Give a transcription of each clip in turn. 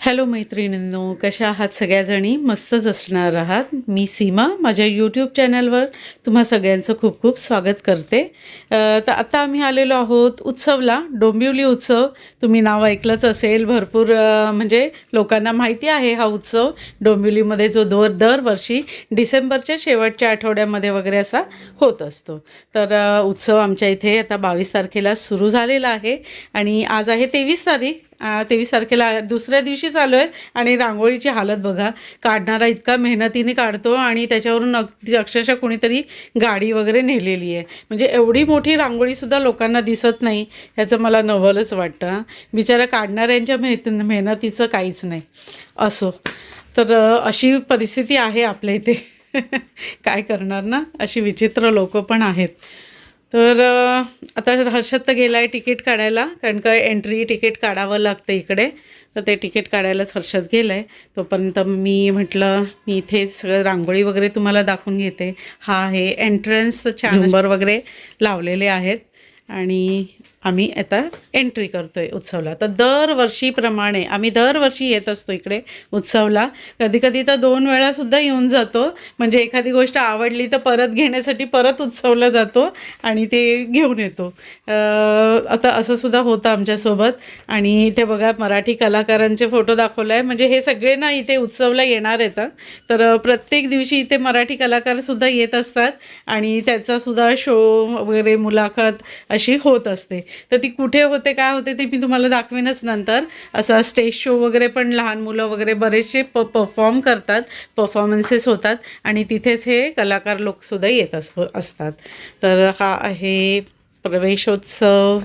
Hello मैत्रिणींनो, कशा आहात सगळ्याजणी? मस्तच असणार आहात. मी सीमा माझ्या यूट्यूब चॅनलवर तुम्हा सगळ्यांचं खूप खूप स्वागत करते. तर आता आम्ही आलेलो आहोत उत्सवला. डोंबिवली उत्सव तुम्ही नाव ऐकलंच असेल. भरपूर म्हणजे लोकांना माहिती आहे हा उत्सव. डोंबिवलीमध्ये जो दरवर्षी डिसेंबरच्या शेवटच्या आठवड्यामध्ये वगैरे असा होत असतो. तर उत्सव आमच्या इथे आता 22 तारखेला सुरू झालेला आहे आणि आज आहे 23 तारीख. 23 तारखेला दुसऱ्या दिवशी चालू आहे आणि रांगोळीची हालत बघा. काढणारा इतका मेहनतीने काढतो आणि त्याच्यावरून अक्षरशः कोणीतरी गाडी वगैरे नेलेली आहे. म्हणजे एवढी मोठी रांगोळीसुद्धा लोकांना दिसत नाही, ह्याचं मला नवलच वाटतं. बिचारा काढणाऱ्यांच्या मेहनतीचं काहीच नाही. असो, तर अशी परिस्थिती आहे आपल्या इथे. काय करणार ना, अशी विचित्र लोक पण आहेत. तर आता हर्षद तर गेला आहे तिकीट काढायला, कारण का एंट्री तिकीट काढावं लागतं इकडे. तर ते तिकीट काढायलाच हर्षद गेलं आहे. तोपर्यंत मी म्हटलं मी इथे सगळं रांगोळी वगैरे तुम्हाला दाखवून घेते. हा आहे एंट्रन्स, झुंबर वगैरे लावलेले आहेत आणि आम्ही आता एंट्री करतो आहे उत्सवला. तर दरवर्षीप्रमाणे आम्ही दरवर्षी येत असतो इकडे उत्सवला. कधी कधी तर 2 वेळासुद्धा येऊन जातो. म्हणजे एखादी गोष्ट आवडली तर परत घेण्यासाठी परत उत्सवला जातो आणि ते घेऊन येतो. आता असंसुद्धा होतं आमच्यासोबत. आणि इथे बघा मराठी कलाकारांचे फोटो दाखवले आहे. म्हणजे हे सगळे ना इथे उत्सवला येणार आहेत. तर प्रत्येक दिवशी इथे मराठी कलाकारसुद्धा येत असतात आणि त्याचासुद्धा शो वगैरे मुलाखत अशी होत असते. तर ती कुठे होते काय होते ते मी तुम्हाला दाखवेनच नंतर. असा स्टेज शो वगैरे पण लहान मुलं वगैरे बरेचसे परफॉर्म करतात, परफॉर्मन्सेस होतात आणि तिथेच हे कलाकार लोकसुद्धा येत असतात. तर हा आहे प्रवेशोत्सव.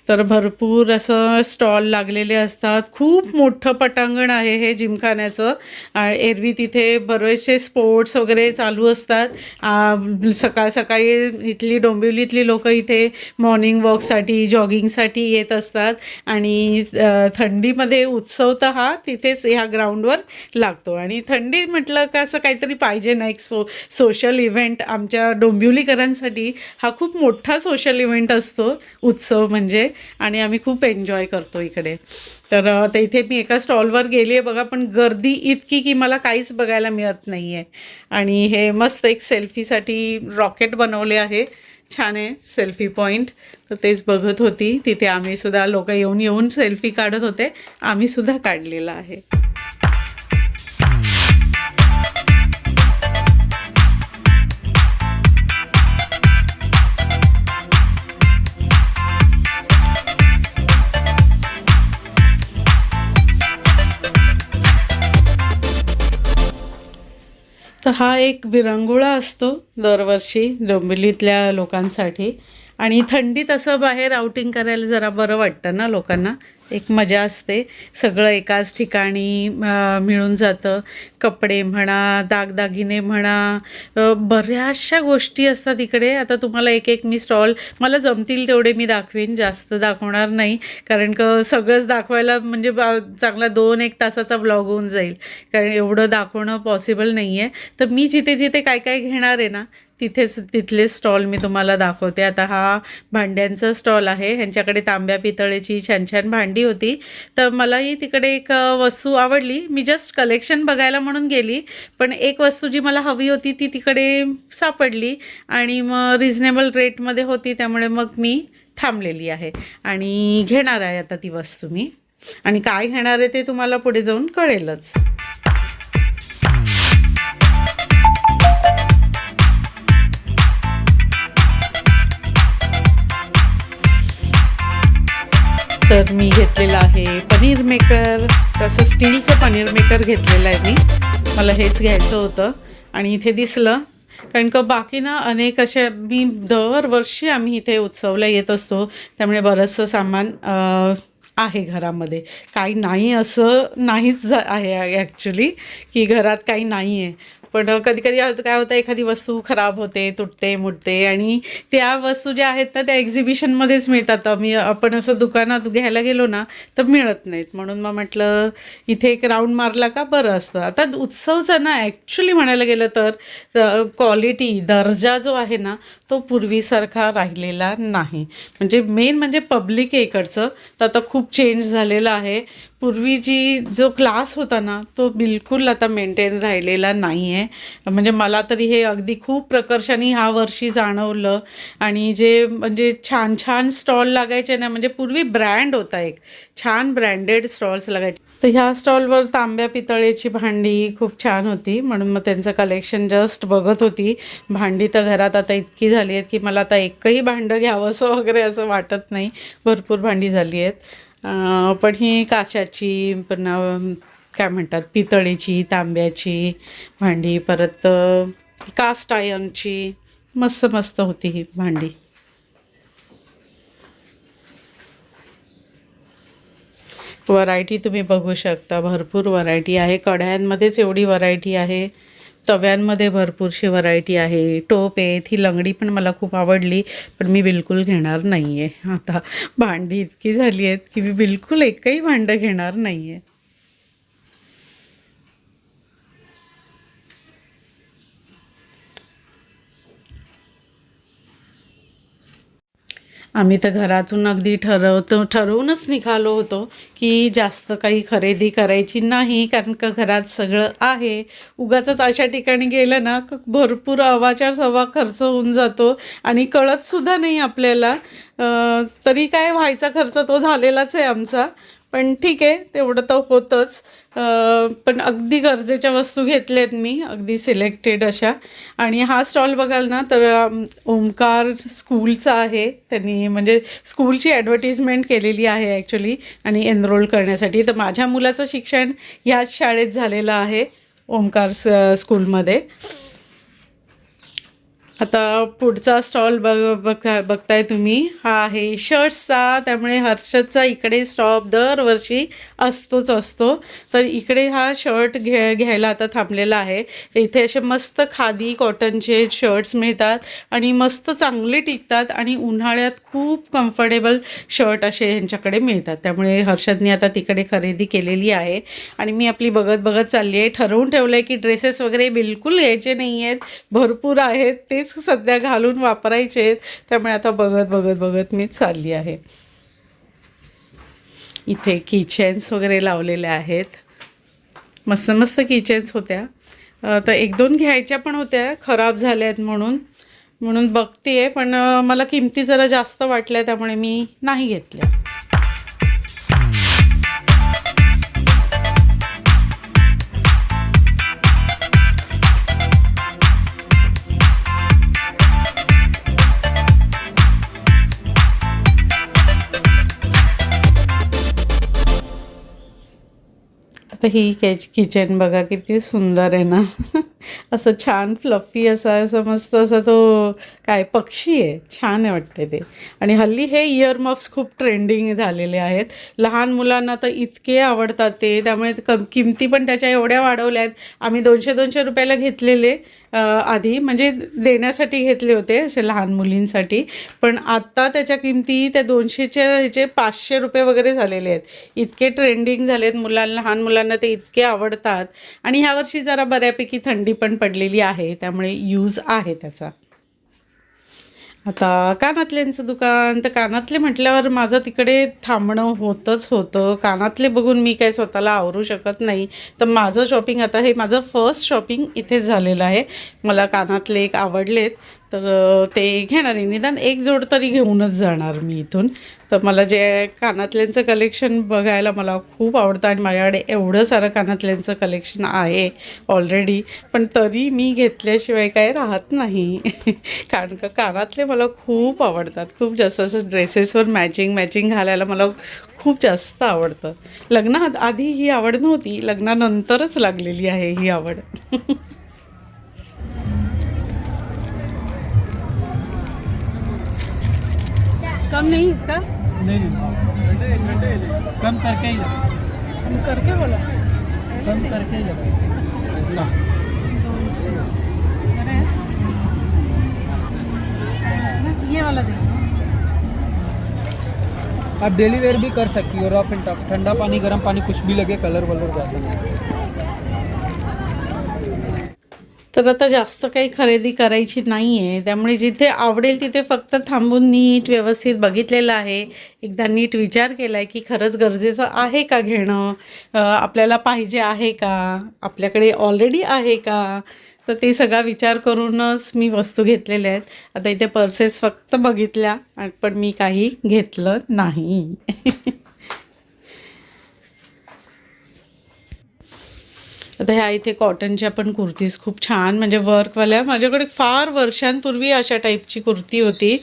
तर भरपूर असं स्टॉल लागलेले असतात. खूप मोठं पटांगण आहे हे जिमखान्याचं. एरवी तिथे बरेचसे स्पोर्ट्स वगैरे चालू असतात. सकाळ सकाळी इथली डोंबिवलीतली लोकं इथे मॉर्निंग वॉकसाठी जॉगिंगसाठी येत असतात आणि थंडीमध्ये उत्सव तर हा तिथेच ह्या ग्राउंडवर लागतो. आणि थंडी म्हटलं का असं काहीतरी पाहिजे ना, एक सोशल इव्हेंट. आमच्या डोंबिवलीकरांसाठी हा खूप मोठा सोशल इव्हेंट असतो उत्सव म्हणजे. आणि आम्ही खूप एन्जॉय करतो इकडे. तर आता इथे मी एका स्टॉलवर गेली आहे बघा, पण गर्दी इतकी की मला काहीच बघायला मिळत नाही आहे. आणि हे मस्त एक सेल्फीसाठी रॉकेट बनवले आहे, छान आहे सेल्फी पॉईंट. तर तेच बघत होती. तिथे आम्हीसुद्धा लोक येऊन येऊन सेल्फी काढत होते. आम्हीसुद्धा काढलेला आहे. तर हा एक विरंगुळा असतो दरवर्षी डोंबिवलीतल्या लोकांसाठी. आणि थंडीत असं बाहेर आउटिंग करायला जरा बरं वाटतं ना लोकांना, एक मजा असते. सगळं एकाच ठिकाणी मिळून जातं. कपडे म्हणा, दागदागिने म्हणा, बऱ्याचशा गोष्टी असतात इकडे. आता तुम्हाला एक एक मी स्टॉल मला जमतील तेवढे मी दाखवीन, जास्त दाखवणार नाही. कारण का सगळंच दाखवायला म्हणजे चांगला 2-1 तासाचा व्लॉग होऊन जाईल, कारण एवढं दाखवणं पॉसिबल नाही आहे. तर मी जिथे जिथे काय काय घेणार आहे ना तिथले स्टॉल मी तुम्हाला दाखवते. आता हा भांड्यांचा स्टॉल आहे. ह्यांच्याकडे तांब्या पितळेची छान छान भांडी होती. तर मलाही तिकडे एक वस्तू आवडली. मी जस्ट कलेक्शन बघायला म्हणून गेली, पण एक वस्तू जी मला हवी होती ती तिकडे सापडली आणि मग रिजनेबल रेटमध्ये होती. त्यामुळे मग मी थांबलेली आहे आणि घेणार आहे आता ती वस्तू मी. आणि काय घेणार आहे ते तुम्हाला पुढे जाऊन कळेलच. तर मी घेतलेलं आहे पनीर मेकर. तसं स्टीलचं पनीर मेकर घेतलेलं आहे मी. मला हेच घ्यायचं होतं आणि इथे दिसलं, कारण का बाकी ना अनेक अशा मी दरवर्षी आम्ही इथे उत्सवला येत असतो. त्यामुळे बरंचसं सामान आहे घरामध्ये. काही नाही असं नाहीच आहे ॲक्च्युली, की घरात काही नाही आहे. पण कधी कधी काय होतं, एखादी वस्तू खराब होते, तुटते मुटते आणि त्या वस्तू ज्या आहेत ना त्या एक्झिबिशनमध्येच मिळतात. आपण असं दुकानात घ्यायला गेलो ना तर मिळत नाहीत. म्हणून मग म्हटलं इथे एक राऊंड मारला का बरं असतं. आता उत्सवचं ना ॲक्च्युली म्हणायला गेलं तर क्वालिटी, दर्जा जो आहे ना तो पूर्वीसारखा राहिलेला नाही. म्हणजे मेन म्हणजे पब्लिक आहे इकडचं, तर आता खूप चेंज झालेलं आहे. पूर्वी जो क्लास होता ना तो बिलकुल आता मेंटेन राहिलेला नाही आहे. म्हणजे मला तरी हे अगदी खूप प्रकर्षाने ह्या वर्षी जाणवलं. आणि जे म्हणजे छान छान स्टॉल लागायचे ना, म्हणजे पूर्वी ब्रँड होता एक छान ब्रँडेड स्टॉल्स लागायचे. तर ह्या स्टॉलवर तांब्या पितळेची भांडी खूप छान होती, म्हणून मग त्यांचं कलेक्शन जस्ट बघत होती. भांडी तर घरात आता इतकी झाली आहेत की मला आता एकही भांडं घ्यावंसं वगैरे असं वाटत नाही, भरपूर भांडी झाली आहेत. पण ही काचाची, पण काय म्हणतात पितळेची, तांब्याची भांडी, परत कास्ट आयर्नची मस्त मस्त होती ही भांडी. व्हरायटी तुम्ही बघू शकता, भरपूर व्हरायटी आहे. कढयांमध्येच एवढी व्हरायटी आहे, तव्यांमध्ये भरपूरशी व्हरायटी आहे. टोप आहे, ही लंगडी पण मला खूप आवडली, पण मी बिलकुल घेणार नाही आहे. आता भांडी इतकी झाली आहेत की मी बिलकुल एकही भांडं घेणार नाही आहे. आम्ही तर घरातून अगदी ठरवूनच निघालो होतो की जास्त काही खरेदी करायची नाही, कारण का घरात सगळं आहे. उगाचच अशा ठिकाणी गेलं ना भरपूर अवाच्या सवा खर्च होऊन जातो आणि कळतसुद्धा नाही आपल्याला. तरी काय व्हायचा खर्च तो झालेलाच आहे आमचा, पण ठीक आहे तेवढं तर होतंच. पण अगदी गरजेच्या वस्तू घेतल्यात मी, अगदी सिलेक्टेड अशा. आणि हा स्टॉल बघाल ना तर ओमकार स्कूलचा आहे. त्यांनी म्हणजे स्कूलची ॲडव्हर्टिजमेंट केलेली आहे ॲक्च्युली, आणि एनरोल करण्यासाठी. तर माझ्या मुलाचं शिक्षण ह्याच शाळेत झालेलं आहे, ओमकार स्कूलमध्ये. आता पुढचा स्टॉल बघताय तुम्ही, हा आहे शर्ट्सचा. त्यामुळे हर्षदचा इकडे स्टॉप दरवर्षी असतो. तर इकडे हा शर्ट घ्यायला आता थांबलेला आहे. इथे असे मस्त खादी कॉटनचे शर्ट्स मिळतात आणि मस्त चांगले टिकतात, आणि उन्हाळ्यात खूप कम्फर्टेबल शर्ट असे ह्यांच्याकडे मिळतात. त्यामुळे हर्षदने आता तिकडे खरेदी केलेली आहे आणि मी आपली बघत चालली आहे. ठरवून ठेवलं आहे की ड्रेसेस वगैरे बिलकुल घ्यायचे नाही आहेत, भरपूर आहेत ते सध्या घालून वापरायचे आहेत. त्यामुळे आता बघत मी चालली आहे. इथे किचेन्स वगैरे लावलेले आहेत, मस्त किचेन्स होत्या. तर 1-2 घ्यायच्या पण होत्या, खराब झाल्या आहेत म्हणून बघते. पण मला किमती जरा जास्त वाटल्या, त्यामुळे मी नाही घेतल्या. आता ही किचन बघा किती सुंदर आहे ना. असं छान फ्लफी असं मस्त असं तो काय पक्षी आहे, छान आहे वाटते ते. आणि हल्ली हे इयर मफ्स खूप ट्रेंडिंग झालेले आहेत. लहान मुलांना तर इतके आवडतात ते, त्यामुळे किमती पण त्याच्या एवढ्या वाढवल्या आहेत. आम्ही 200 रुपयाला घेतलेले आधी, म्हणजे देण्यासाठी घेतले होते असे लहान मुलींसाठी. पण आत्ता त्याच्या किमती त्या 200च्या ह्याचे 500 रुपये वगैरे झालेले आहेत. इतके ट्रेंडिंग झाले आहेत, लहान मुलांना ते इतके आवडतात. आणि ह्यावर्षी जरा बऱ्यापैकी थंडी पण पडलेली आहे, त्यामुळे यूज आहे त्याचा. आता कानातल्यांचं दुकान, तर कानातले म्हटल्यावर माझं तिकडे थांबणं होतं. कानातले बघून मी काय स्वतःला आवरू शकत नाही. तर माझं शॉपिंग आता हे माझं फर्स्ट शॉपिंग इथेच झालेलं आहे. मला कानातले एक आवडलेत, तर ते घेणार आहे. निदान एक जोड तरी घेऊनच जाणार मी इथून. तर मला जे कानातल्यांचं कलेक्शन बघायला मला खूप आवडतं, आणि माझ्याकडे एवढं सारं कानातल्यांचं कलेक्शन आहे ऑलरेडी, पण तरी मी घेतल्याशिवाय काय राहत नाही. कारण का कानातले मला खूप आवडतात, खूप जास्त. असं ड्रेसेसवर मॅचिंग घालायला मला खूप जास्त आवडतं. लग्नात आधी ही आवड नव्हती, लग्नानंतरच लागलेली आहे ही आवड. कम नहीं इसका? नहीं कम करके ही कम करके बोला, कम करके ही ऐसा ये वाला दे. आप डेली वेयर भी कर सकती हो, रफ एंड टफ, ठंडा पानी गर्म पानी कुछ भी लगे, कलर वलर जाता नहीं. तर आता जास्त काही खरेदी करायची नाही आहे, त्यामुळे जिथे आवडेल तिथे फक्त थांबून नीट व्यवस्थित बघितलेलं आहे. एकदा नीट विचार केला आहे की खरंच गरजेचं आहे का घेणं, आपल्याला पाहिजे आहे का, आपल्याकडे ऑलरेडी आहे का. तर ते सगळा विचार करूनच मी वस्तू घेतलेल्या आहेत. आता इथे पर्सेस फक्त बघितल्या पण मी काही घेतलं नाही. आता ह्या इथे कॉटनच्या पण कुर्तीज खूप छान, म्हणजे वर्कवाल्या. माझ्याकडे फार वर्षांपूर्वी अशा टाईपची कुर्ती होती,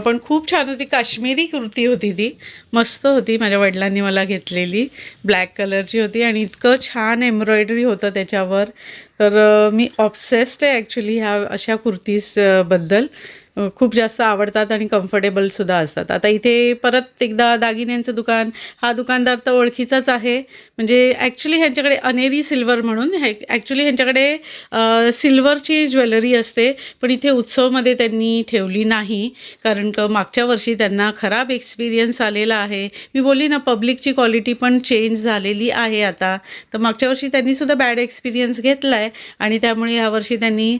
पण खूप छान होती. काश्मीरी कुर्ती होती, ती मस्त होती. माझ्या वडिलांनी मला घेतलेली, ब्लॅक कलरची होती आणि इतकं छान एम्ब्रॉयडरी होतं त्याच्यावर. तर मी ऑब्सेस्ड आहे ॲक्च्युली ह्या अशा कुर्तीज बद्दल. खूप जास्त आवडतात आणि कम्फर्टेबलसुद्धा असतात. आता इथे परत एकदा दागिन्यांचं दुकान. हा दुकानदार तर ओळखीचाच आहे, म्हणजे ॲक्च्युली ह्यांच्याकडे अनेरी सिल्वर म्हणून ॲक्च्युली ह्यांच्याकडे सिल्वरची ज्वेलरी असते, पण इथे उत्सवमध्ये त्यांनी ठेवली नाही, कारण मागच्या वर्षी त्यांना खराब एक्सपिरियन्स आलेला आहे. मी बोलली ना, पब्लिकची क्वालिटी पण चेंज झालेली आहे आता. तर मागच्या वर्षी त्यांनीसुद्धा बॅड एक्सपिरियन्स घेतला आहे आणि त्यामुळे ह्यावर्षी त्यांनी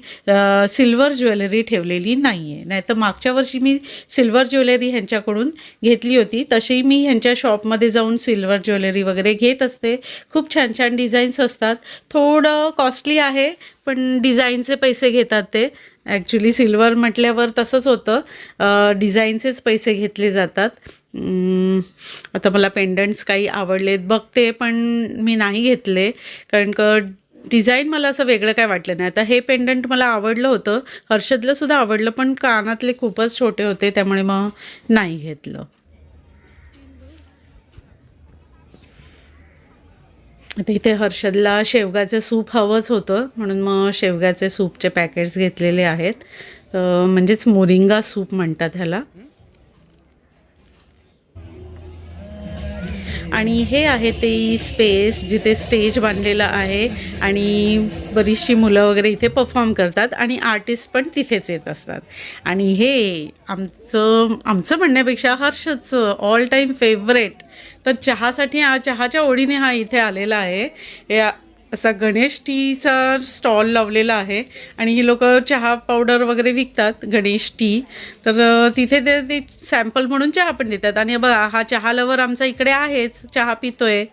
सिल्वर ज्वेलरी ठेवलेली नाही आहे. नाही तर मागच्या वर्षी मी सिल्वर ज्वेलरी ह्यांच्याकडून घेतली होती. तशी मी ह्यांच्या शॉपमध्ये जाऊन सिल्वर ज्वेलरी वगैरे घेत असते. खूप छान छान डिझाईन्स असतात. थोडं कॉस्टली आहे, पण डिझाईनचे पैसे घेतात ते. ॲक्च्युली सिल्वर म्हटल्यावर तसंच होतं, डिझाईनचेच पैसे घेतले जातात. आता मला पेंडंट्स काही आवडलेत बघते, पण मी नाही घेतले, कारण डिझाईन मला असं वेगळं काय वाटलं नाही. आता हे पेंडंट मला आवडलं होतं, हर्षदला सुद्धा आवडलं, पण कानातले खूपच छोटे होते, त्यामुळे मग नाही घेतलं. आता इथे हर्षदला शेवगाचं सूप हवंच होतं, म्हणून मग शेवगाचे सूपचे पॅकेट्स घेतलेले आहेत. म्हणजेच मोरिंगा सूप म्हणतात ह्याला. आणि हे आहे ते स्पेस जिथे स्टेज बांधलेलं आहे आणि बरीचशी मुलं वगैरे इथे परफॉर्म करतात आणि आर्टिस्ट पण तिथेच येत असतात. आणि हे आमचं म्हणण्यापेक्षा हर्षदचं ऑल टाईम फेवरेट. तर चहासाठी चहाच्या ओढीने हा इथे आलेला आहे. असा गणेश टीचा स्टॉल लावलेला आहे आणि ही लोक चहा पावडर वगैरे विकतात, गणेश टी. तर तिथे ते सॅम्पल म्हणून चहा पण देतात. आणि बघा, हा चहा लवर आमचा इकडे आहेच, चहा पितोय.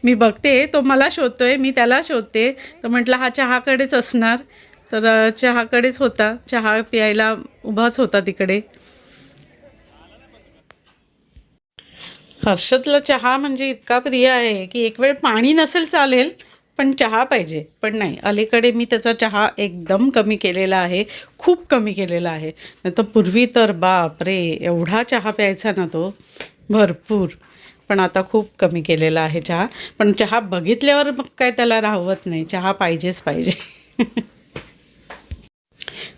मी बघते, तो मला शोधतोय, मी त्याला शोधते. तर म्हटलं हा चहाकडेच असणार, तर चहाकडेच होता, चहा प्यायला उभाच होता तिकडे. हर्षदला चहा म्हणजे इतका प्रिय आहे की एक वेळ पाणी नसेल चालेल, पण चहा पाहिजे. पण नाही, अलीकडे मी त्याचा चहा एकदम कमी केलेला आहे, खूप कमी केलेला आहे. नाही तर पूर्वी तर बापरे, एवढा चहा प्यायचा ना तो, भरपूर. पण आता खूप कमी केलेला आहे चहा. पण चहा बघितल्यावर मग काय त्याला राहवत नाही, चहा पाहिजेच पाहिजे.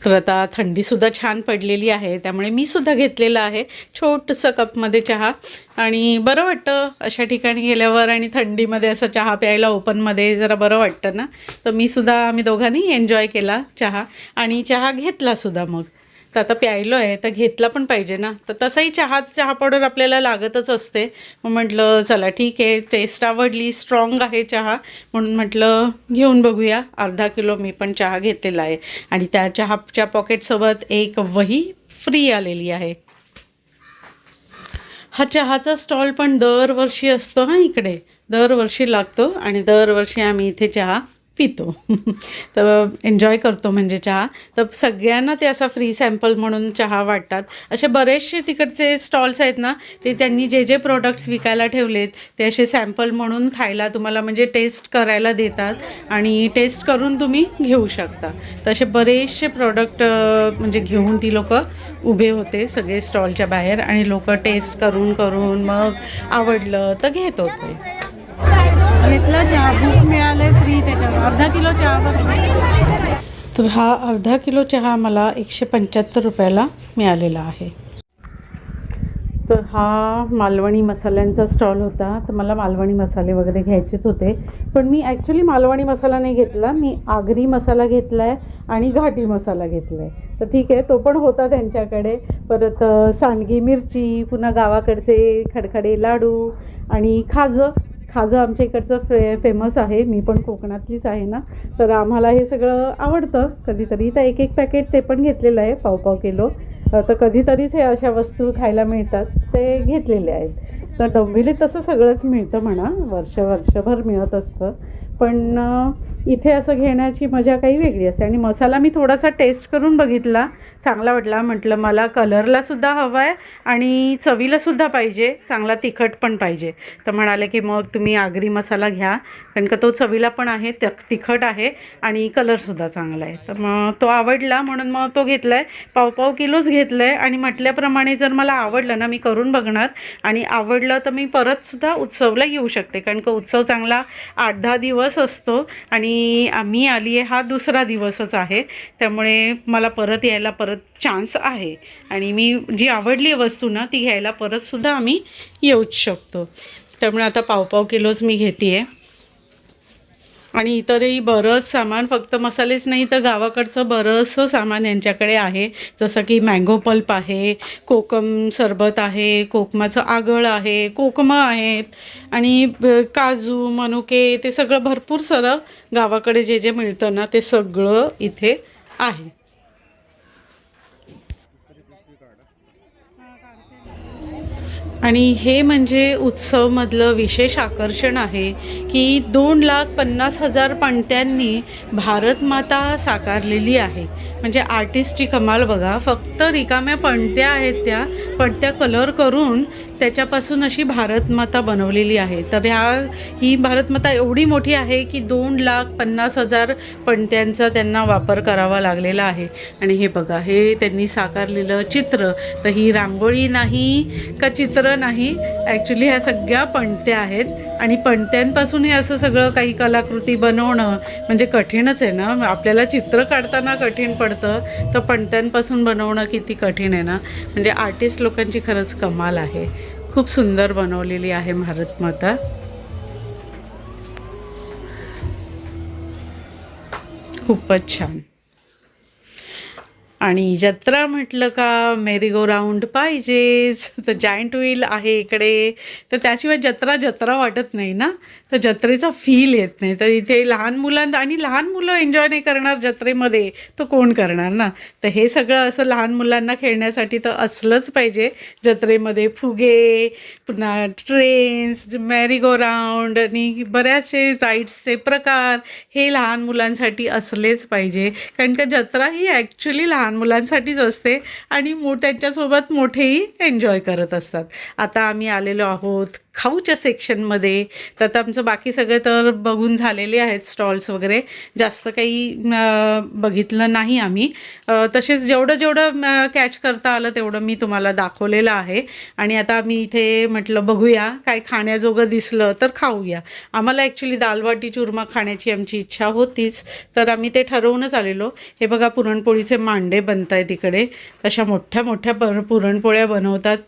तर आता थंडीसुद्धा छान पडलेली आहे, त्यामुळे मी सुद्धा घेतलेलं आहे छोटंसं कपमध्ये चहा. आणि बरं वाटतं अशा ठिकाणी गेल्यावर, आणि थंडीमध्ये असं चहा प्यायला ओपनमध्ये जरा बरं वाटतं ना. तर आम्ही दोघांनी एन्जॉय केला चहा, आणि चहा घेतलासुद्धा. मग तर आता प्यायलो आहे तर घेतला पण पाहिजे ना. तर तसाही चहा पावडर आपल्याला लागतच असते. मग म्हटलं चला ठीक आहे, टेस्ट आवडली, स्ट्रॉंग आहे चहा, म्हणून म्हटलं घेऊन बघूया. अर्धा किलो मी पण चहा घेतलेला आहे. आणि त्या चहाच्या पॉकेटसोबत एक वही फ्री आलेली आहे. हा चहाचा स्टॉल पण दरवर्षी असतो हां, इकडे दरवर्षी लागतो आणि दरवर्षी आम्ही इथे चहा पितो. तर एन्जॉय करतो म्हणजे चहा. तर सगळ्यांना ते असा फ्री सॅम्पल म्हणून चहा वाटतात. असे बरेचसे तिकडचे स्टॉल्स आहेत ना, ते त्यांनी जे प्रोडक्ट्स विकायला ठेवलेत ते असे सॅम्पल म्हणून खायला तुम्हाला, म्हणजे टेस्ट करायला देतात आणि टेस्ट करून तुम्ही घेऊ शकता. तर असे बरेचसे प्रोडक्ट म्हणजे घेऊन ती लोक उभे होते सगळे स्टॉलच्या बाहेर, आणि लोक टेस्ट करून मग आवडलं तर घेत होते. घेतला चहा, बुक मिळालं फ्री त्याच्यावर, अर्धा किलो चहावर. तर हा अर्धा किलो चहा मला 175 रुपयाला मिळालेला आहे. तर हा मालवणी मसाल्यांचा स्टॉल होता. तर मला मालवणी मसाले वगैरे घ्यायचेच होते, पण मी ॲक्च्युली मालवणी मसाला नाही घेतला, मी आगरी मसाला घेतला आहे आणि घाटी मसाला घेतला आहे. तर ठीक आहे, तो पण होता त्यांच्याकडे. परत सांडगी मिरची, पुन्हा गावाकडचे खडखडे लाडू आणि खाजं खाजं आमच्या इकडचं फेमस आहे. मी पण कोकणातलीच आहे ना, तर आम्हाला हे सगळं आवडतं. कधीतरी तर एक पॅकेट ते पण घेतलेलं आहे, पाव किलो. तर कधीतरीच हे अशा वस्तू खायला मिळतात, ते घेतलेले आहेत. तर डोंबिवलीत तसं सगळंच मिळतं म्हणा, वर्षभर मिळत असतं. पण इथे असं घेण्याची मजा काही वेगळी असते. आणि मसाला मी थोडासा टेस्ट करून बघितला, चांगला वाटला. म्हटलं मला कलरलासुद्धा हवा आहे आणि चवीलासुद्धा पाहिजे, चांगला तिखट पण पाहिजे. तर म्हणाले की मग तुम्ही आगरी मसाला घ्या, कारण का तो चवीला पण आहे, तिखट आहे आणि कलरसुद्धा चांगला आहे. तर मग तो आवडला म्हणून मग तो घेतला आहे. पाव किलोच घेतलं आहे. आणि म्हटल्याप्रमाणे जर मला आवडलं ना, मी करून बघणार. आणि आवडलं तर मी परतसुद्धा उत्सवला येऊ शकते, कारण का उत्सव चांगला 8-10 दिवस असतो. आणि मी आली आहे, हा दुसरा दिवसच आहे. त्यामुळे मला परत यायला चान्स आहे. आणि मी जी आवडली वस्तू ना, ती घ्यायला परतसुद्धा आम्ही येऊच शकतो. त्यामुळे आता पाव किलोच मी घेते आहे. आणि इतरही बरंच सामान, फक्त मसालेच नाही तर गावाकडचं बरंचसं सामान यांच्याकडे आहे. जसं की मँगो पल्प आहे, कोकम सरबत आहे, कोकमाचं आगळ आहे, कोकमं आहेत आणि काजू, मनुके, ते सगळं भरपूर सारं गावाकडे जे जे मिळतं ना, ते सगळं इथे आहे. आणि हे म्हणजे उत्सवमधलं विशेष आकर्षण आहे की 2,50,000 पणत्यांनी भारतमाता साकारलेली आहे. म्हणजे आर्टिस्टची कमाल बघा. फक्त रिकाम्या पणत्या आहेत त्या, पण त्या कलर करून त्याच्यापासून अशी भारतमाता बनवलेली आहे. तर ही भारतमाता एवढी मोठी आहे की 2,50,000 पणत्यांचा त्यांना वापर करावा लागलेला आहे. आणि हे बघा, हे त्यांनी साकारलेलं चित्र. तर ही रांगोळी नाही का चित्र नाही, ॲक्च्युली ह्या सगळ्या पणत्या आहेत. आणि पणत्यांपासून हे असं सगळं काही कलाकृती बनवणं म्हणजे कठीणच आहे ना. आपल्याला चित्र काढताना कठीण पडतं, तर पणत्यांपासून बनवणं किती कठीण आहे ना. म्हणजे आर्टिस्ट लोकांची खरंच कमाल आहे. खूप सुंदर बनवलेली आहे भारतमाता. खूपच छान. आणि जत्रा म्हटलं का मेरी गो राऊंड पाहिजेच. तर जायंट व्हील आहे इकडे, तर त्याशिवाय जत्रा वाटत नाही ना. तर जत्रेचा फील येत नाही. तर इथे लहान मुलं एन्जॉय नाही करणार जत्रेमध्ये, तर कोण करणार ना. तर हे सगळं असं लहान मुलांना खेळण्यासाठी तर असलंच पाहिजे जत्रेमध्ये. फुगे, पुन्हा ट्रेन्स, मेरी गो राऊंड आणि बऱ्याचशे राईड्सचे प्रकार हे लहान मुलांसाठी असलेच पाहिजे. कारण का जत्रा ही ॲक्च्युली लहान मुलांसाठीच असते आणि त्यांच्यासोबत मोठेही एन्जॉय करत असतात. आता आम्ही आलेलो आहोत खाऊच्या सेक्शनमध्ये. तर आता आमचं बाकी सगळे तर बघून झालेले आहेत स्टॉल्स वगैरे, जास्त काही बघितलं नाही आम्ही. तसेच जेवढं कॅच करता आलं तेवढं मी तुम्हाला दाखवलेलं आहे. आणि आता आम्ही इथे म्हटलं बघूया काय खाण्याजोगं दिसलं तर खाऊया. आम्हाला ॲक्च्युली दालबाटी चुरमा खाण्याची आमची इच्छा होतीच, तर आम्ही ते ठरवूनच आलेलो. हे बघा, पुरणपोळीचे मांडे बनत आहेत इकडे. तशा मोठ्या पुरणपोळ्या बनवतात,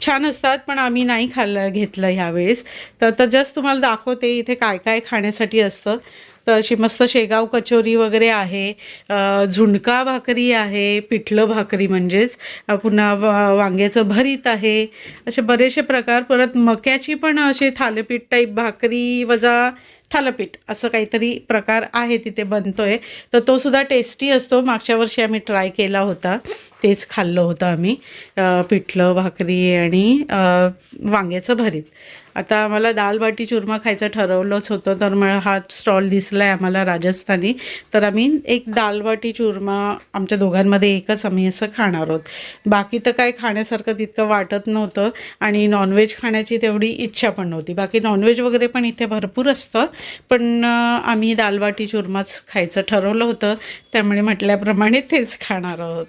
छान असतात. पण आम्ही नाही घेतलं ह्यावेळेस. तर जस्ट तुम्हाला दाखवते इथे काय काय खाण्यासाठी असतं. तर अशी मस्त शेगाव कचोरी वगैरे आहे, झुणका भाकरी आहे, पिठलं भाकरी म्हणजेच, पुन्हा वांग्याचं भरीत आहे, असे बरेचसे प्रकार. परत मक्याची पण असे थालीपीठ टाईप भाकरी वजा थालीपीठ असं काहीतरी प्रकार आहे तिथे बनतोय. तर तो सुद्धा टेस्टी असतो. मागच्या वर्षी आम्ही ट्राय केला होता, तेच खाल्लं होतं आम्ही, पिठलं भाकरी आणि वांग्याचं भरीत. आता आम्हाला दालबाटी चुरमा खायचं ठरवलंच होतं, तर मला हा स्टॉल दिसला आहे आम्हाला राजस्थानी. तर आम्ही एक दालबाटी चुरमा आमच्या दोघांमध्ये एकच आम्ही असं खाणार आहोत. बाकी तर काय खाण्यासारखं तितकं वाटत नव्हतं आणि नॉनव्हेज खाण्याची तेवढी इच्छा पण नव्हती. बाकी नॉनव्हेज वगैरे पण इथे भरपूर असतं, पण आम्ही दालबाटी चुरमाच खायचं ठरवलं होतं, त्यामुळे म्हटल्याप्रमाणे तेच खाणार आहोत.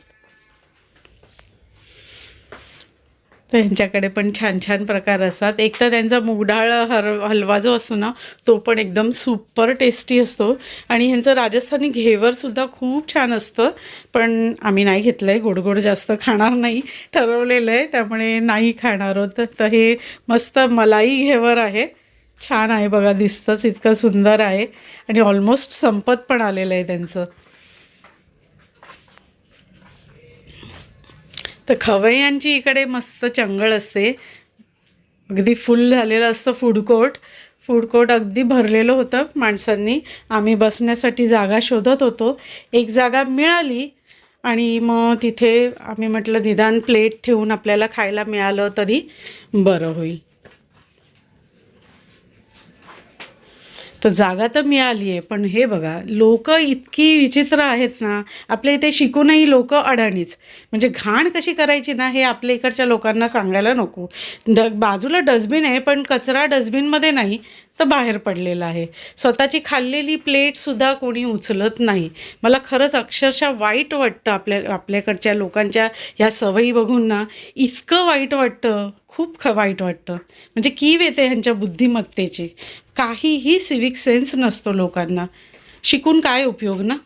तर ह्यांच्याकडे पण छान छान प्रकार असतात. एक तर त्यांचा मूगडाळ हलवा जो असतो ना, तो पण एकदम सुपर टेस्टी असतो. आणि ह्यांचं राजस्थानी घेवरसुद्धा खूप छान असतं, पण आम्ही नाही घेतलं आहे. गोड जास्त खाणार नाही ठरवलेलं आहे, त्यामुळे नाही खाणार आहोत. तर हे मस्त मलाई घेवर आहे, छान आहे बघा, दिसतंच इतकं सुंदर आहे. आणि ऑलमोस्ट संपत पण आलेलं आहे त्यांचं. तर खवय्यांची इकडे मस्त चंगळ असते. अगदी फुल झालेलं असतं फूड कोर्ट अगदी भरलेलं होतं माणसांनी. आम्ही बसण्यासाठी जागा शोधत होतो. एक जागा मिळाली आणि मग तिथे आम्ही म्हटलं निदान प्लेट ठेवून आपल्याला खायला मिळालं तरी बरं होईल. तर जागा तर मिळाली आहे, पण हे बघा लोक इतकी विचित्र आहेत ना. आपल्या इथे शिकूनही लोक अडाणीच. म्हणजे घाण कशी करायची ना हे आपल्या इकडच्या लोकांना सांगायला नको. बाजूला डस्टबिन आहे, पण कचरा डस्टबिनमध्ये नाही तर बाहेर पडलेला आहे. स्वतःची खाल्लेली प्लेटसुद्धा कोणी उचलत नाही. मला खरंच अक्षरशः वाईट वाटतं आपल्याकडच्या लोकांच्या ह्या सवयी बघून ना. इतकं वाईट वाटतं, खूप वाईट वाटतं. म्हणजे कीव येते ह्यांच्या बुद्धिमत्तेची. काहीही सिविक सेन्स नसतो लोकांना. शिकून काय उपयोग ना.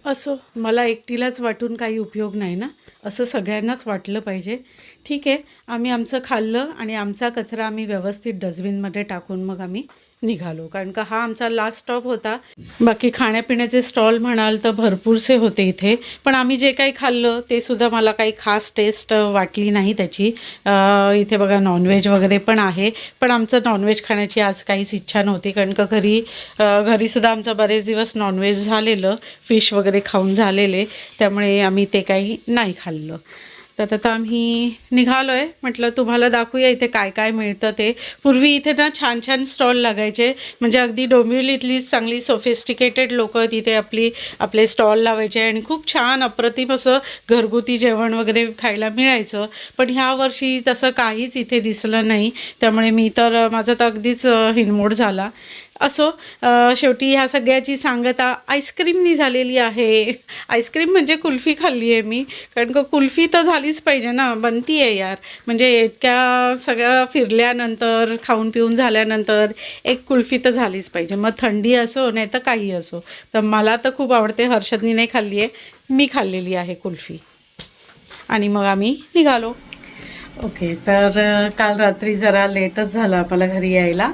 असो, मला एकटीलाच वाटून काही उपयोग नाही ना. असं सगळ्यांनाच वाटलं पाहिजे. ठीक आहे, आम्ही आमचं खाल्लं आणि आमचा कचरा आम्ही व्यवस्थित डस्टबिनमध्ये टाकून मग आम्ही निघालो. कारण का हा आमचा लास्ट स्टॉप होता. बाकी खाण्यापिण्याचे स्टॉल म्हणाल तर भरपूरसे होते इथे, पण आम्ही जे काही खाल्लं ते सुद्धा मला काही खास टेस्ट वाटली नाही त्याची. इथे बघा नॉनव्हेज वगैरे पण आहे, पण आमचं नॉनव्हेज खाण्याची आज काहीच इच्छा नव्हती. कारण का घरीसुद्धा आमचं बरेच दिवस नॉनव्हेज झालेलं, फिश वगैरे खाऊन झालेले, त्यामुळे आम्ही ते काही नाही खाल्लं. तर आता आम्ही निघालो आहे. म्हटलं तुम्हाला दाखवूया इथे काय काय मिळतं ते. पूर्वी इथे ना छान छान स्टॉल लागायचे. म्हणजे अगदी डोंबिवलीतली चांगली सोफिस्टिकेटेड लोकं तिथे आपले स्टॉल लावायचे आणि खूप छान अप्रतिम असं घरगुती जेवण वगैरे खायला मिळायचं. पण ह्या वर्षी तसं काहीच इथे दिसलं नाही. त्यामुळे माझा तर अगदीच हिणमोड झाला. असो, शेवटी ह्या सगळ्याची सांगता आईस्क्रीमनी झालेली आहे. आईस्क्रीम म्हणजे कुल्फी खाल्ली आहे मी. कारण का कुल्फी तर झालीच पाहिजे ना, बनती आहे यार. म्हणजे इतक्या सगळ्या फिरल्यानंतर खाऊन पिऊन झाल्यानंतर एक कुल्फी तर झालीच पाहिजे. मग थंडी असो नाही तर काही असो. तर मला तर खूप आवडते. हर्षदनी नाही खाल्ली आहे, मी खाल्लेली आहे कुल्फी. आणि मग आम्ही निघालो. ओके, तर काल रात्री जरा लेटच झालं आम्हाला घरी यायला.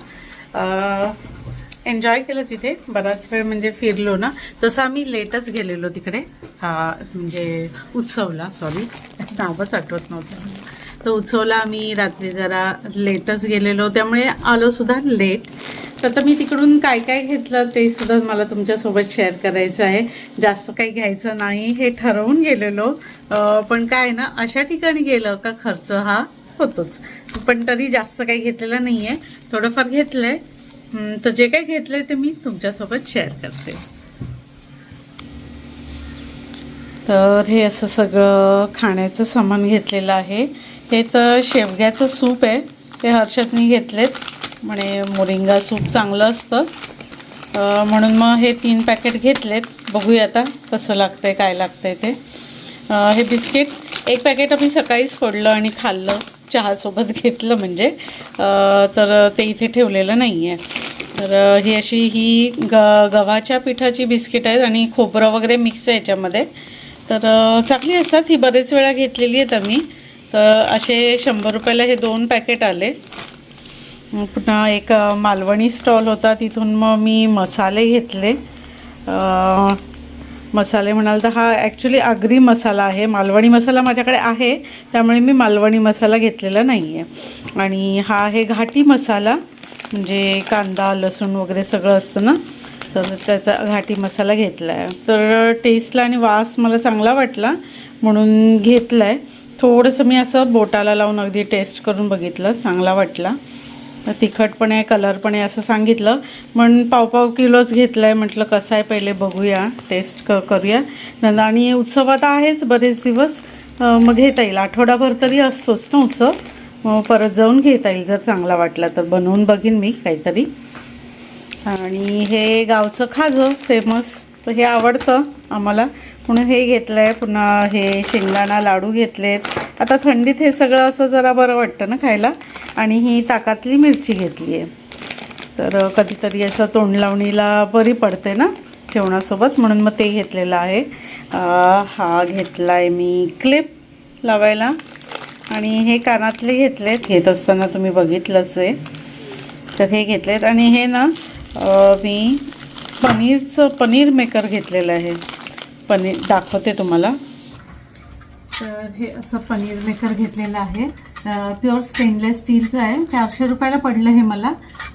एन्जॉय केलं तिथे बराच वेळ, म्हणजे फिरलो ना. तसं आम्ही लेटच गेलेलो तिकडे, म्हणजे उत्सवला. सॉरी, नावच आठवत नव्हतं. तर उत्सवला आम्ही रात्री जरा लेटच गेलेलो, त्यामुळे आलोसुद्धा लेट. तर आता मी तिकडून काय काय घेतलं ते सुद्धा मला तुमच्यासोबत शेअर करायचं आहे. जास्त काही घ्यायचं नाही हे ठरवून गेलेलो, पण काय ना अशा ठिकाणी गेलं का खर्च हा होतोच. पण तरी जास्त काही घेतलेलं नाही आहे, थोडंफार घेतलं आहे. तर जे काही घेतलंय ते मी तुमच्यासोबत शेअर करते. तर हे असं सगळं खाण्याचं सामान घेतलेलं आहे. हे तर शेवग्याचं सूप आहे, ते हर्षदनी घेतलेत. म्हणे मोरिंगा सूप चांगलं असतं, म्हणून मग हे 3 पॅकेट घेतलेत. बघूया आता कसं लागतंय काय लागतंय ते. हे बिस्किट्स 1 पॅकेट आम्ही सकाळीच फोडलं आणि खाल्लं, चहासोबत घेतलं म्हणजे. तर ते इथे ठेवलेलं नाही आहे. तर ही गव्हाच्या पिठाची बिस्किट आहेत आणि खोबरं वगैरे मिक्स आहे याच्यामध्ये. तर चांगली असतात ही, बरेच वेळा घेतलेली आहेत आम्ही. तर असे 100 रुपयाला हे 2 पॅकेट आले. पुन्हा एक मालवणी स्टॉल होता, तिथून मग मी मसाले घेतले. मसाले म्हणाल तर हा ॲक्च्युली आगरी मसाला आहे. मालवणी मसाला माझ्याकडे आहे, त्यामुळे मी मालवणी मसाला घेतलेला नाही आहे. आणि हा आहे घाटी मसाला, म्हणजे कांदा लसूण वगैरे सगळं असतं ना, तर त्याचा घाटी मसाला घेतला आहे. तर टेस्टला आणि वास मला चांगला वाटला म्हणून घेतला आहे. थोडंसं मी असं बोटाला लावून अगदी टेस्ट करून बघितलं, चांगला वाटला. तिखट पण आहे, कलर पण आहे असं सांगितलं. पण पाव किलोच घेतलं आहे. म्हटलं कसं आहे पहिले बघूया, टेस्ट करूया. आणि उत्सवात आहेच बरेच दिवस, मग घेता येईल. आठवडाभर तरी असतोच ना उत्सव, मग परत जाऊन घेता येईल. जर चांगला वाटला तर बनवून बघीन मी काहीतरी. आणि हे गावचं खाजं फेमस, तर हे आवडतं आम्हाला म्हणून हे घेतलं आहे. पुन्हा हे शेंगदाणा लाडू घेतलेत. आता थंडीत हे सगळं असं जरा बरं वाटतं ना खायला. आणि ही ताकातली मिरची घेतली आहे, तर कधीतरी असं तोंड लावणीला बरी पडते ना जेवणासोबत, म्हणून मग ते घेतलेलं आहे. हा घेतला आहे मी क्लिप लावायला. आणि हे कानातले घेतलेत, घेत असताना तुम्ही बघितलंच आहे. तर हे घेतलेत. आणि हे ना मी पनीर मेकर घेतलेलं आहे. पनीर दाखवते तुम्हाला. तर हे असं पनीर मेकर घेतलेलं आहे, प्युअर स्टेनलेस स्टीलचं आहे. 400 रुपयाला पडलं हे मला.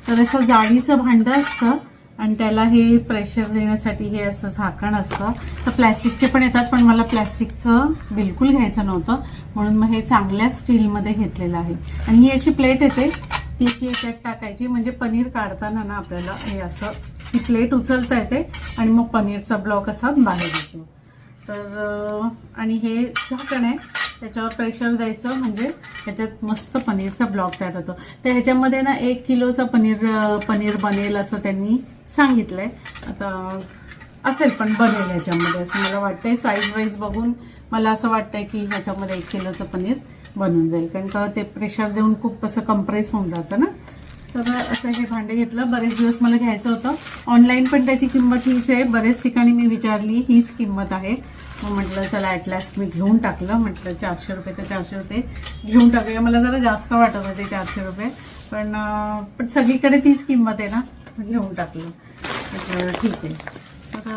तर असं जाळीचं भांडं असतं आणि त्याला हे प्रेशर देण्यासाठी हे असं झाकण असतं. तर प्लॅस्टिकचे पण येतात, पण मला प्लॅस्टिकचं बिलकुल घ्यायचं नव्हतं, म्हणून मग हे चांगल्या स्टीलमध्ये घेतलेलं आहे. आणि ही अशी प्लेट येते, ती अशी याच्यात टाकायची, म्हणजे पनीर काढताना ना आपल्याला हे असं ही प्लेट उचलता येते आणि मग पनीरचा ब्लॉक असा बाहेर येतो. तर आणि हे झाकण आहे, त्याच्यावर प्रेशर द्यायचं म्हणजे ह्याच्यात मस्त पनीरचा ब्लॉक तयार होतो. तर ह्याच्यामध्ये ना 1 किलोचं पनीर बनेल असं त्यांनी सांगितलंय. आता असेल पण बनेल ह्याच्यामध्ये असं मला वाटतंय. साईज वाईज बघून मला असं वाटतंय की ह्याच्यामध्ये 1 किलोचं पनीर बनून जाईल, कारण का ते प्रेशर देऊन खूप असं कंप्रेस होऊन जातं ना. तर असं हे भांडे घेतलं. बरेच दिवस मला घ्यायचं होतं. ऑनलाईन पण त्याची किंमत हीच आहे. बरेच ठिकाणी मी विचारली, हीच किंमत आहे. मग म्हटलं चला ॲटलास्ट मी घेऊन टाकलं. म्हटलं 400 रुपये तर 400 रुपये घेऊन टाकूया. मला जरा जास्त वाटत होते 400 रुपये, पण सगळीकडे तीच किंमत आहे ना, घेऊन टाकलं. म्हटलं ठीक आहे. तर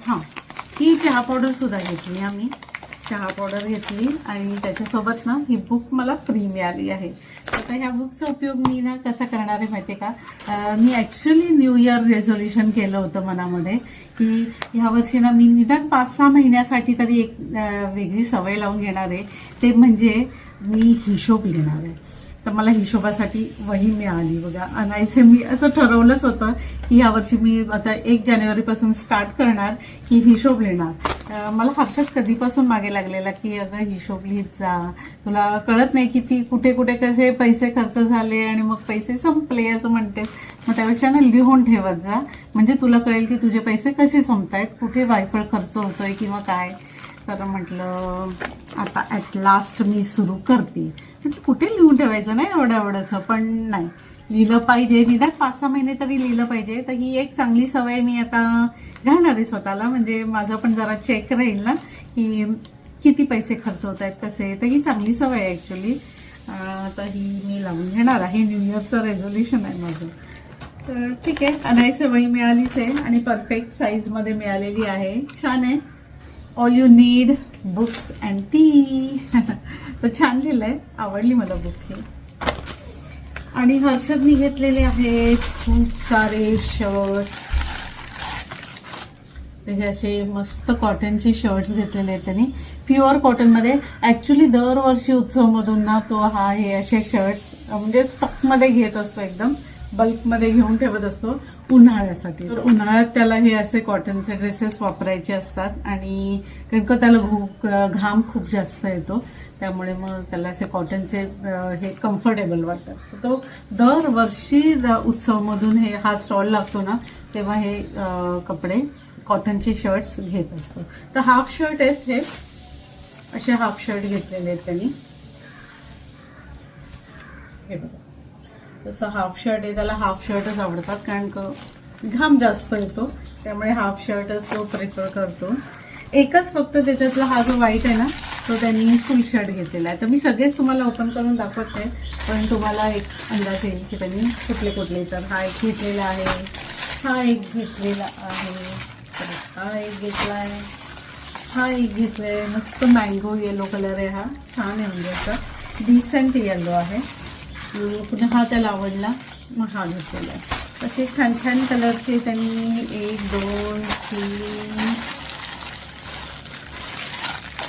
हां, ही चहा पावडरसुद्धा घेतली आम्ही. चहा पावडर घेतली आणि त्याच्यासोबत ना ही बुक मला फ्री मिळाली आहे. आता ह्या बुकचा उपयोग मी ना कसा करणार आहे माहिती आहे का? मी ॲक्च्युली न्यू इयर रेझोल्युशन केलं होतं मनामध्ये की ह्या वर्षी ना मी निदान 5-6 महिन्यासाठी तरी एक वेगळी सवय लावून घेणार आहे. ते म्हणजे मी हिशोब लिहिणार आहे. तर मला हिशोबासाठी वही मिळाली बघा. आणायचे मी असं ठरवलंच होतं की यावर्षी मी आता 1 जानेवारीपासून स्टार्ट करणार की हिशोब लिहिणार. मला हर्षद कधीपासून मागे लागलेला की अगं हिशोब लिहित जा, तुला कळत नाही किती कुठे कुठे कसे पैसे खर्च झाले आणि मग पैसे संपले असं म्हणते. मग त्यापेक्षा ना लिहून ठेवत जा, म्हणजे तुला कळेल की तुझे पैसे कसे संपतायत, कुठे वायफळ खर्च होतोय किंवा काय. तर म्हटलं आता ॲट लास्ट मी सुरू करते. कुठे लिहून ठेवायचं नाही एवढंसं, पण नाही लिहिलं पाहिजे. निदान 5-6 महिने तरी लिहिलं पाहिजे. तर ही एक चांगली सवय मी आता घालणार आहे स्वतःला, म्हणजे माझं पण जरा चेक राहील ना की किती पैसे खर्च होत आहेत कसे. तर ही चांगली सवय आहे ॲक्च्युली. तर ही मी लावून घेणार आहे. न्यू इयरचं रेझोल्युशन आहे माझं. तर ठीक आहे, आणायची वही मिळालीच आहे आणि परफेक्ट साईजमध्ये मिळालेली आहे. छान आहे. All you need books and T. तर छान लिहिलं आहे, आवडली मला बुक ही. आणि हर्षदनी घेतलेले आहेत खूप सारे शर्ट. हे असे मस्त कॉटनचे शर्ट्स घेतलेले आहेत त्यांनी, प्युअर कॉटनमध्ये. ॲक्च्युली दरवर्षी उत्सवमधून ना तो हे असे शर्ट्स म्हणजे स्टॉकमध्ये घेत असतो, एकदम बल्कमध्ये घेऊन ठेवत असतो उन्हाळ्यासाठी. तर उन्हाळ्यात त्याला हे असे कॉटनचे ड्रेसेस वापरायचे असतात आणि कारण का त्याला घाम खूप जास्त येतो, त्यामुळे मग त्याला असे कॉटनचे हे कम्फर्टेबल वाटतात. तर तो दरवर्षी उत्सवमधून हा स्टॉल लागतो ना, तेव्हा हे कपडे कॉटनचे शर्ट्स घेत असतो. तर हाफ शर्ट आहेत हे, असे हाफ शर्ट घेतलेले आहेत त्यांनी. हे बघा, तसं हाफ शर्ट आहे. त्याला हाफ शर्टच आवडतात कारण का घाम जास्त येतो, त्यामुळे हाफ शर्टच तो प्रिफर करतो. एकच फक्त त्याच्यातला हा जो व्हाईट आहे ना, तो त्यांनी फुल शर्ट घेतलेला आहे. तर मी सगळेच तुम्हाला ओपन करून दाखवत आहे, पण तुम्हाला एक अंदाज येईल की त्यांनी कुठले. तर हा एक घेतलेला आहे, हा एक घेतलेला आहे, हा एक घेतला आहे, हा एक घेतला आहे. मस्त मँगो येलो कलर आहे, हा छान आहे, म्हणजे असं डिसेंट येलो आहे. पुन्हा हा त्याला आवडला, मग हा घेतलेला आहे. तसे छान छान कलरचे त्यांनी 1, 2, 3,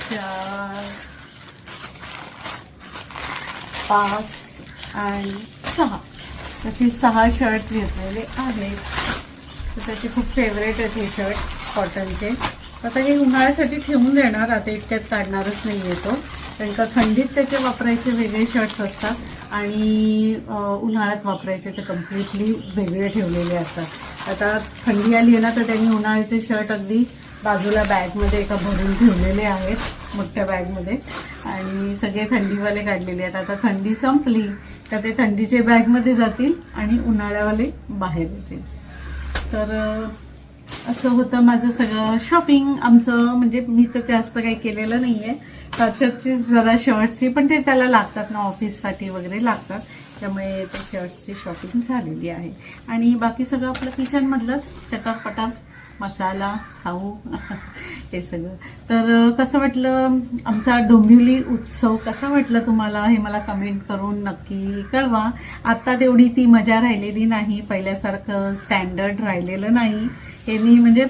4, 5 आणि 6 तसे 6 शर्ट घेतलेले आहेत. तर त्याचे खूप फेवरेट आहेत हे शर्ट कॉटनचे. आता हे उन्हाळ्यासाठी ठेवून देणार, आता इतक्यात काढणारच नाही येतो, कारण का थंडीत त्याचे वापरायचे वेगळे शर्ट्स असतात आणि उन्हाळ्यात वापरायचे ते कम्प्लिटली वेगळे ठेवलेले असतात. आता थंडी आली आहे ना, तर त्यांनी उन्हाळ्याचे शर्ट अगदी बाजूला बॅगमध्ये एका भरून ठेवलेले आहेत, मोठ्या बॅगमध्ये, आणि सगळे थंडीवाले काढलेले आहेत. आता थंडी संपली तर ते थंडीचे बॅगमध्ये जातील आणि उन्हाळ्यावाले बाहेर येतील. तर असं होतं माझं सगळं शॉपिंग आमचं. म्हणजे मी तर जास्त काही केलेलं नाही आहे. हर्षदची जरा शर्टची, पण ते त्याला लागतात ना ऑफिससाठी वगैरे लागतात. त्यामुळे ते शर्ट्सची शॉपिंग झालेली आहे. आणि बाकी सगळं आपलं किचनमधलंच चटरपटर मसाला खाऊ हे सगळं. तर कसं वाटलं आमचा डोंबिवली उत्सव, कसा वाटलं तुम्हाला हे मला कमेंट करून नक्की कळवा. आता तेवढी ती मजा राहिलेली नाही, पहिल्यासारखं स्टँडर्ड राहिलेलं नाही हे मी म्हणजे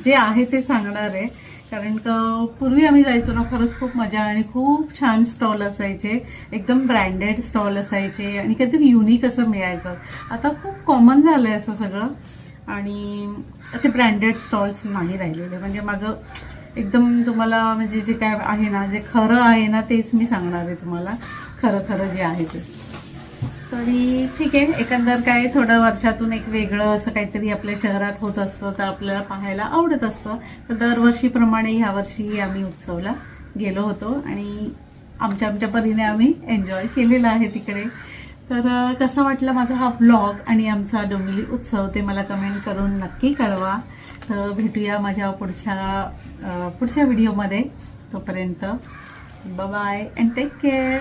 जे आहे ते सांगणार आहे. कारण का पूर्वी आम्ही जायचो ना, खरंच खूप मजा आणि खूप छान स्टॉल असायचे, एकदम ब्रँडेड स्टॉल असायचे आणि काहीतरी युनिक असं मिळायचं. आता खूप कॉमन झालं आहे असं सगळं आणि असे ब्रँडेड स्टॉल्स नाही राहिलेले. म्हणजे माझं एकदम तुम्हाला म्हणजे जे काय आहे ना, जे खरं आहे ना तेच मी सांगणार आहे तुम्हाला, खरं खरं जे आहे ते. तरी ठीक आहे, एकंदर काय थोडं वर्षातून एक वेगळं असं काहीतरी आपल्या शहरात होत असतं तर आपल्याला पाहायला आवडत असतं. तर दरवर्षीप्रमाणे ह्यावर्षी आम्ही उत्सवला गेलो होतो आणि आमच्या परीने आम्ही एन्जॉय केलेला आहे तिकडे. तर कसं वाटलं माझा हा व्लॉग आणि आमचा डोंबिवली उत्सव ते मला कमेंट करून नक्की कळवा. तर भेटूया माझ्या पुढच्या व्हिडिओमध्ये. तोपर्यंत bye bye and take care.